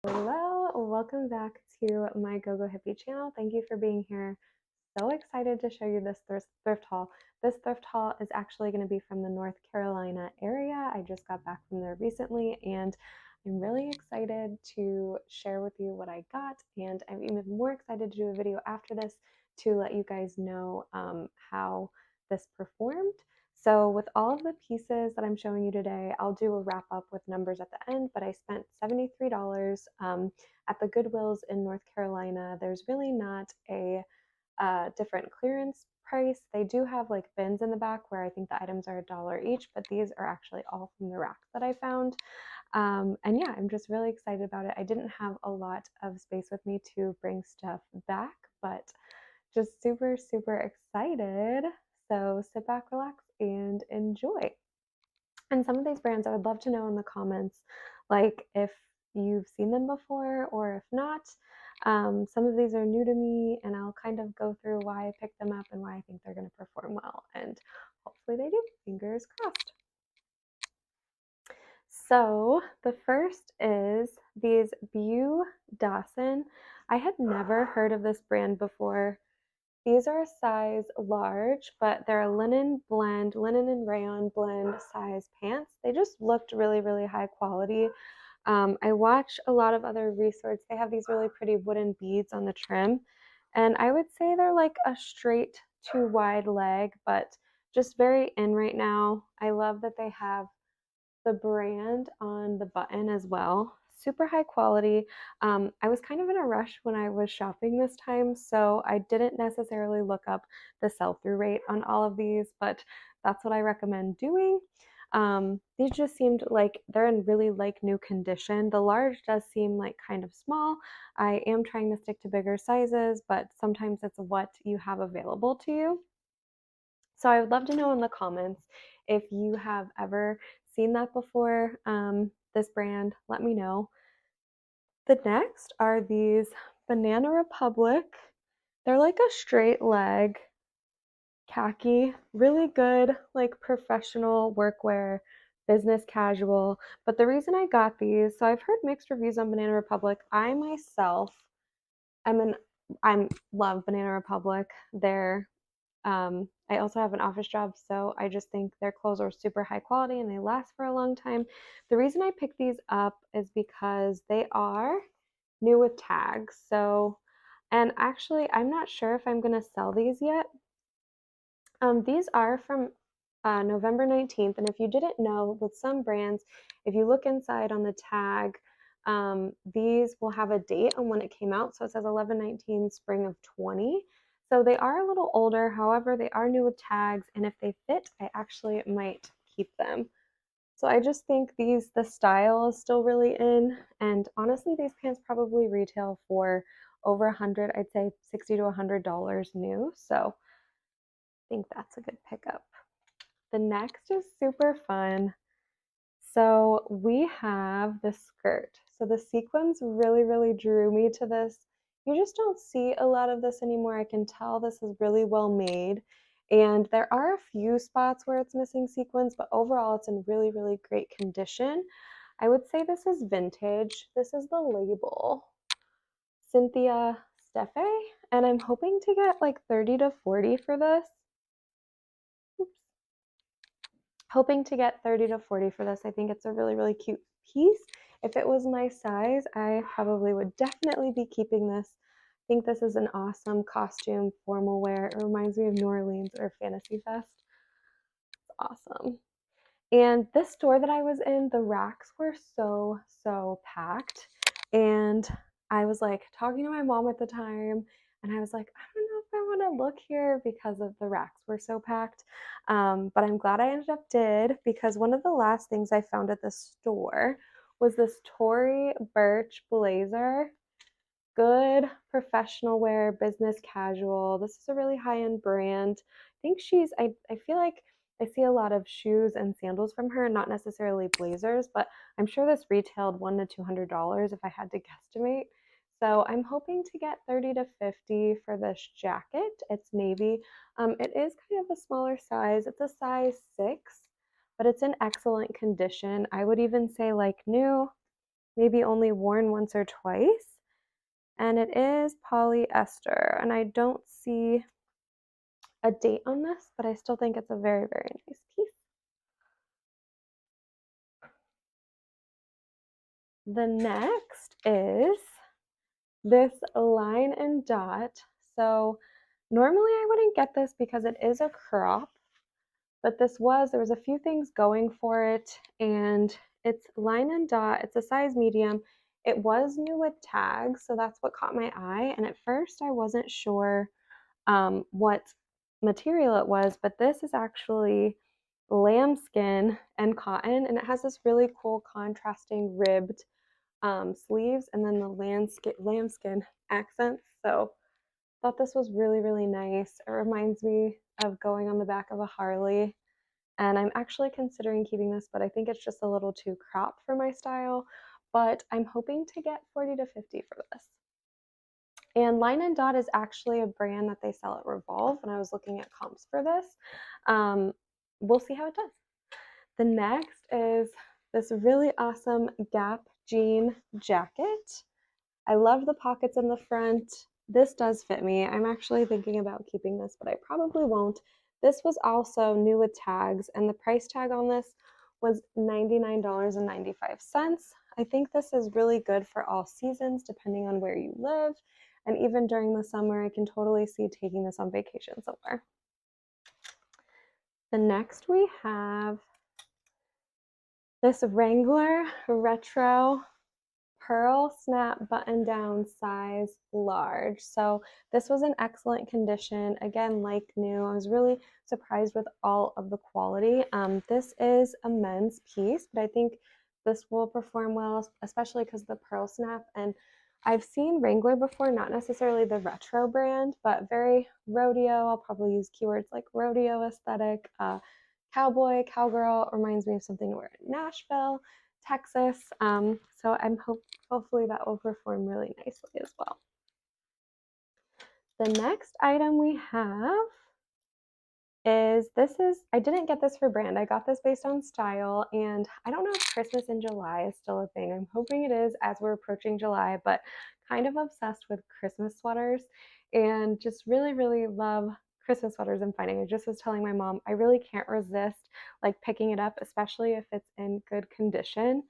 Hello, welcome back to my GoGo Hippie channel. Thank you for being here. So excited to show you this thrift haul. This thrift haul is actually going to be from the North Carolina area. I just got back from there recently and I'm really excited to share with you what I got, and I'm even more excited to do a video after this to let you guys know how this performed. So with all of the pieces that I'm showing you today, I'll do a wrap up with numbers at the end, but I spent $73 at the Goodwills in North Carolina. There's really not a different clearance price. They do have like bins in the back where I think the items are $1 each, but these are actually all from the rack that I found. And yeah, I'm just really excited about it. I didn't have a lot of space with me to bring stuff back, but just super, super excited. So sit back, relax, and enjoy. And some of these brands, I would love to know in the comments, like if you've seen them before or if not. Some of these are new to me, and I'll kind of go through why I picked them up and why I think they're going to perform well. And hopefully they do. Fingers crossed. So the first is these Beau Dawson. I had never heard of this brand before. These are a size large, but they're a linen blend, linen and rayon blend size pants. They just looked really, really high quality. I watch a lot of other resorts. They have these really pretty wooden beads on the trim, and I would say they're like a straight to wide leg, but just very in right now. I love that they have the brand on the button as well. Super high quality. I was kind of in a rush when I was shopping this time, so I didn't necessarily look up the sell-through rate on all of these, but that's what I recommend doing. These just seemed like they're in really like new condition. The large does seem like kind of small. I am trying to stick to bigger sizes, but sometimes it's what you have available to you. So I would love to know in the comments if you have ever seen that before, this brand, let me know. The next are these Banana Republic. They're like a straight leg khaki, really good, like professional workwear, business casual. But the reason I got these, so I've heard mixed reviews on Banana Republic. I myself, I'm an I'm love Banana Republic. I also have an office job, so I just think their clothes are super high quality and they last for a long time. The reason I picked these up is because they are new with tags. So, and actually, I'm not sure if I'm going to sell these yet. These are from November 19th, and if you didn't know, with some brands, if you look inside on the tag, these will have a date on when it came out. So it says 11/19 spring of 20. So they are a little older. However, they are new with tags, and if they fit, I actually might keep them. So I just think the style is still really in, and honestly, these pants probably retail for over 100. I'd say $60 to $100 new. So I think that's a good pickup. The next is super fun. So we have the skirt. So the sequins really, really drew me to this. You just don't see a lot of this anymore. I can tell this is really well made. And there are a few spots where it's missing sequins, but overall it's in really, really great condition. I would say this is vintage. This is the label, Cynthia Steffe, and I'm hoping to get like 30 to 40 for this. Oops. Hoping to get 30 to 40 for this. I think it's a really, really cute piece. If it was my size, I probably would definitely be keeping this. I think this is an awesome costume, formal wear. It reminds me of New Orleans or Fantasy Fest. It's awesome. And this store that I was in, the racks were so, so packed. And I was like talking to my mom at the time, and I was like, I don't know if I want to look here because of the racks were so packed. But I'm glad I ended up did, because one of the last things I found at the store was this Tory Burch blazer. Good professional wear, business casual. This is a really high-end brand. I think I feel like I see a lot of shoes and sandals from her, not necessarily blazers, but I'm sure this retailed $100 to $200 if I had to guesstimate. So I'm hoping to get 30 to 50 for this jacket. It's navy. It is kind of a smaller size. It's a size 6, but it's in excellent condition. I would even say like new. maybe only worn once or twice. And it is polyester, and I don't see a date on this, but I still think it's a very, very nice piece. The next is this line and dot. So normally I wouldn't get this because it is a crop, but there was a few things going for it, and it's line and dot. It's a size medium. It was new with tags, so that's what caught my eye. And at first I wasn't sure what material it was, but this is actually lambskin and cotton, and it has this really cool contrasting ribbed sleeves and then the lambskin accents. So thought this was really, really nice. It reminds me of going on the back of a Harley, and I'm actually considering keeping this, but I think it's just a little too cropped for my style. But I'm hoping to get 40 to 50 for this. And Line and Dot is actually a brand that they sell at Revolve, and I was looking at comps for this. We'll see how it does. The next is this really awesome Gap jean jacket. I love the pockets in the front. This does fit me. I'm actually thinking about keeping this, but I probably won't. This was also new with tags, and the price tag on this was $99.95. I think this is really good for all seasons, depending on where you live. And even during the summer, I can totally see taking this on vacation somewhere. The next we have this Wrangler retro pearl snap button down size large. So this was in excellent condition. Again, like new. I was really surprised with all of the quality. This is a men's piece, but I think this will perform well, especially because the pearl snap. And I've seen Wrangler before, not necessarily the retro brand, but very rodeo. I'll probably use keywords like rodeo aesthetic, cowboy, cowgirl. Reminds me of something to wear in Nashville, Texas. So hopefully that will perform really nicely as well. The next item we have is I didn't get this for brand. I got this based on style, and I don't know if Christmas in July is still a thing. I'm hoping it is as we're approaching July, but kind of obsessed with Christmas sweaters and just really, really love Christmas sweaters I'm finding. I just was telling my mom, I really can't resist like picking it up, especially if it's in good condition.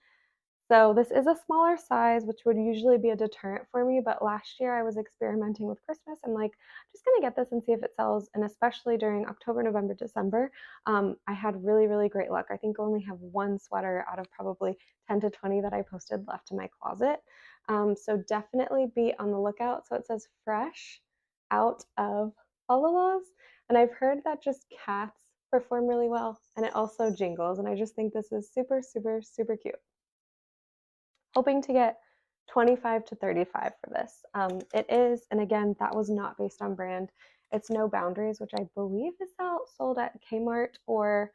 So this is a smaller size, which would usually be a deterrent for me. But last year I was experimenting with Christmas. I'm like, I'm just gonna get this and see if it sells. And especially during October, November, December, I had really, really great luck. I think I only have one sweater out of probably 10 to 20 that I posted left in my closet. So definitely be on the lookout. So it says fresh out of Falalalala's. And I've heard that just cats perform really well, and it also jingles. And I just think this is super, super, super cute. Hoping to get 25 to 35 for this. It is, and again, that was not based on brand. It's No Boundaries, which I believe is sold at Kmart or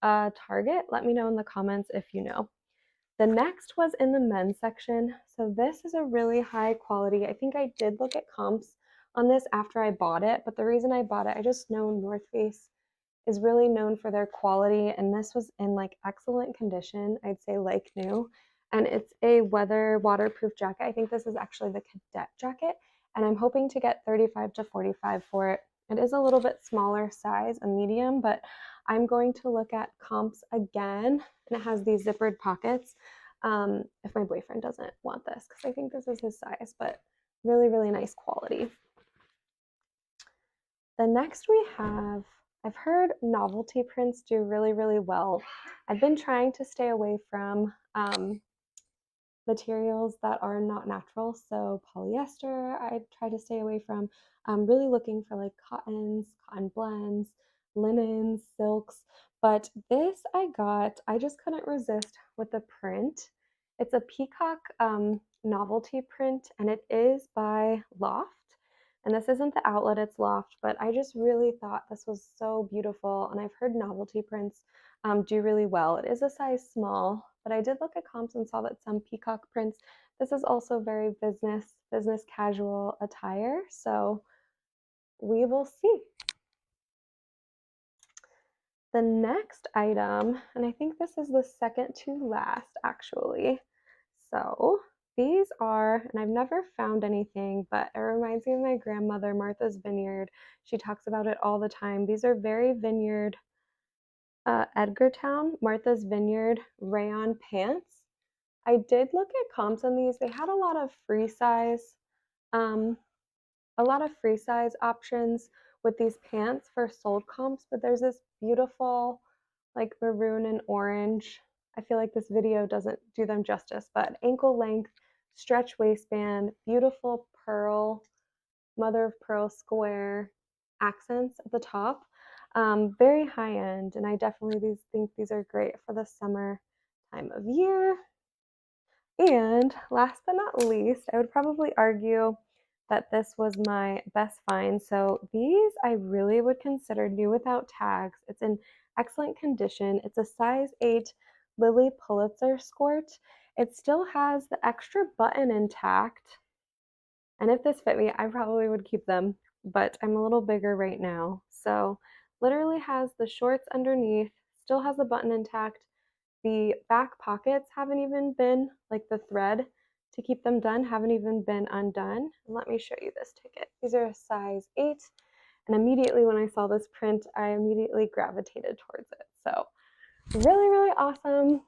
Target. Let me know in the comments if you know. The next was in the men's section. So this is a really high quality. I think I did look at comps on this after I bought it, but the reason I bought it, I just know North Face is really known for their quality, and this was in like excellent condition. I'd say like new. And it's a weather waterproof jacket. I think this is actually the cadet jacket, and I'm hoping to get 35 to 45 for it. It is a little bit smaller size, a medium, but I'm going to look at comps again, and it has these zippered pockets if my boyfriend doesn't want this, because I think this is his size, but really, really nice quality. The next we have, I've heard novelty prints do really, really well. I've been trying to stay away from materials that are not natural. So polyester, I try to stay away from. I'm really looking for like cottons, cotton blends, linens, silks. But this I just couldn't resist with the print. It's a peacock novelty print, and it is by Loft. And this isn't the outlet, it's Loft, but I just really thought this was so beautiful. And I've heard novelty prints do really well. It is a size small, but I did look at comps and saw that some peacock prints. This is also very business casual attire, so we will see. The next item, and I think this is the second to last actually. So these are, and I've never found anything, but it reminds me of my grandmother, Martha's Vineyard. She talks about it all the time. These are very vineyard, Edgartown, Martha's Vineyard rayon pants. I did look at comps on these. They had um, a lot of free size options with these pants for sold comps, but there's this beautiful like maroon and orange. I feel like this video doesn't do them justice, but ankle length, stretch waistband, beautiful pearl, mother of pearl square accents at the top. Very high end, and I definitely think these are great for the summer time of year. And last but not least, I would probably argue that this was my best find. So these I really would consider new without tags. It's in excellent condition. It's a size 8 Lily Pulitzer skirt. It still has the extra button intact. And if this fit me, I probably would keep them, but I'm a little bigger right now. So literally has the shorts underneath, still has the button intact. The back pockets haven't even been, like the thread to keep them done, haven't even been undone. And let me show you this ticket. These are a size 8. And immediately when I saw this print, I immediately gravitated towards it. So really, really awesome.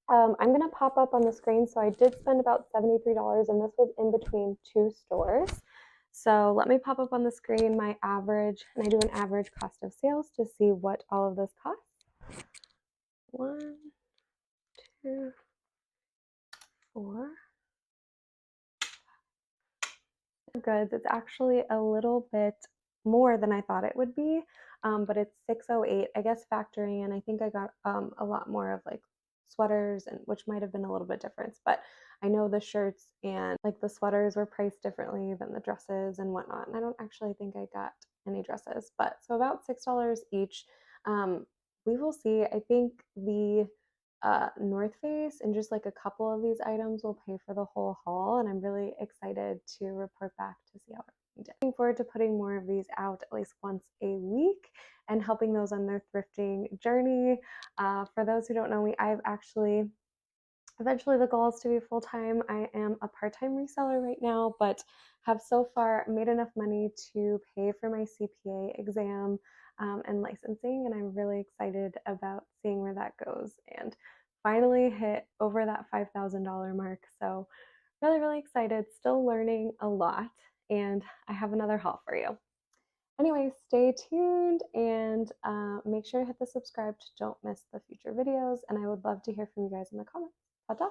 I'm going to pop up on the screen. So I did spend about $73, and this was in between 2 stores. So let me pop up on the screen my average, and I do an average cost of sales to see what all of this costs. 1, 2, 4. Goods. It's actually a little bit more than I thought it would be, but it's 608. I guess factoring in, I think I got a lot more of like sweaters, and which might have been a little bit different. But I know the shirts and like the sweaters were priced differently than the dresses and whatnot. And I don't actually think I got any dresses, but so about $6 each. We will see. I think the North Face and just like a couple of these items will pay for the whole haul, and I'm really excited to report back to see how everything did. Looking forward to putting more of these out at least once a week and helping those on their thrifting journey. For those who don't know me, I've actually eventually the goal is to be full-time. I am a part-time reseller right now, but have so far made enough money to pay for my CPA exam and licensing, and I'm really excited about seeing where that goes and finally hit over that $5,000 mark. So really, really excited, still learning a lot, and I have another haul for you. Anyway, stay tuned and make sure to hit the subscribe to don't miss the future videos, and I would love to hear from you guys in the comments. Ta-ta!